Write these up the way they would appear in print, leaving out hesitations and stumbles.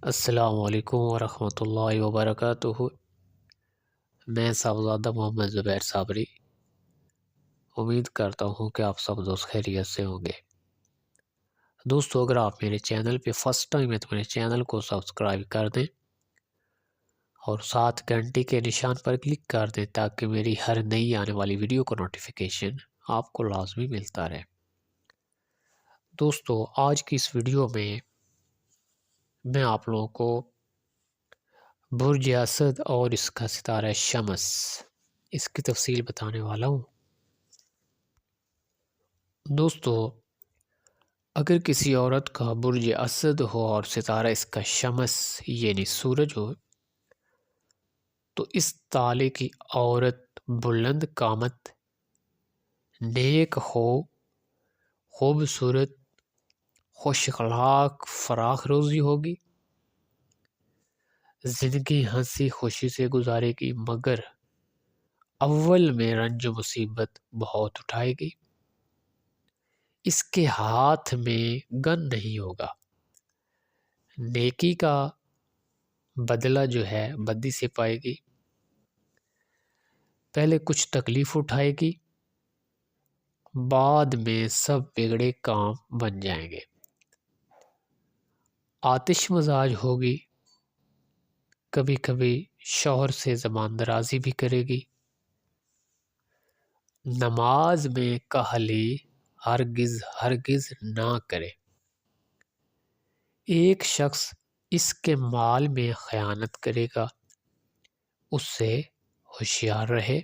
السلام علیکم ورحمۃ اللہ وبرکاتہ۔ میں صاحبزادہ محمد زبیر صابری امید کرتا ہوں کہ آپ سب دوست خیریت سے ہوں گے۔ دوستو، اگر آپ میرے چینل پہ فرسٹ ٹائم ہے تو میرے چینل کو سبسکرائب کر دیں اور ساتھ گھنٹی کے نشان پر کلک کر دیں تاکہ میری ہر نئی آنے والی ویڈیو کا نوٹیفیکیشن آپ کو لازمی ملتا رہے۔ دوستو، آج کی اس ویڈیو میں آپ لوگوں کو برج اسد اور اس کا ستارہ شمس اس کی تفصیل بتانے والا ہوں۔ دوستو، اگر کسی عورت کا برج اسد ہو اور ستارہ اس کا شمس یعنی سورج ہو تو اس تالے کی عورت بلند قامت، نیک ہو، خوبصورت، خوش اخلاق، فراخ روزی ہوگی، زندگی ہنسی خوشی سے گزارے گی، مگر اول میں رنج و مصیبت بہت اٹھائے گی۔ اس کے ہاتھ میں گن نہیں ہوگا، نیکی کا بدلہ جو ہے بدی سے پائے گی۔ پہلے کچھ تکلیف اٹھائے گی، بعد میں سب بگڑے کام بن جائیں گے۔ آتش مزاج ہوگی، کبھی کبھی شوہر سے زبان درازی بھی کرے گی۔ نماز میں کاہلی ہرگز نہ کرے۔ ایک شخص اس کے مال میں خیانت کرے گا، اس سے ہوشیار رہے۔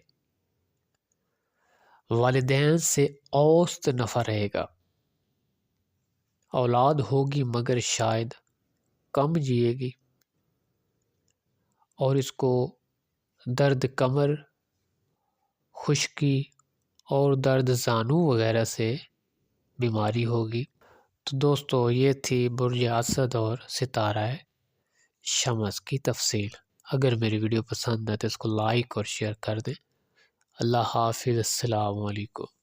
والدین سے اوسط نفع رہے گا۔ اولاد ہوگی مگر شاید کم جیے گی اور اس کو درد کمر، خشکی اور درد زانو وغیرہ سے بیماری ہوگی۔ تو دوستو، یہ تھی برج اسد اور ستارہ شمس کی تفصیل۔ اگر میری ویڈیو پسند ہے تو اس کو لائک اور شیئر کر دیں۔ اللہ حافظ، السلام علیکم۔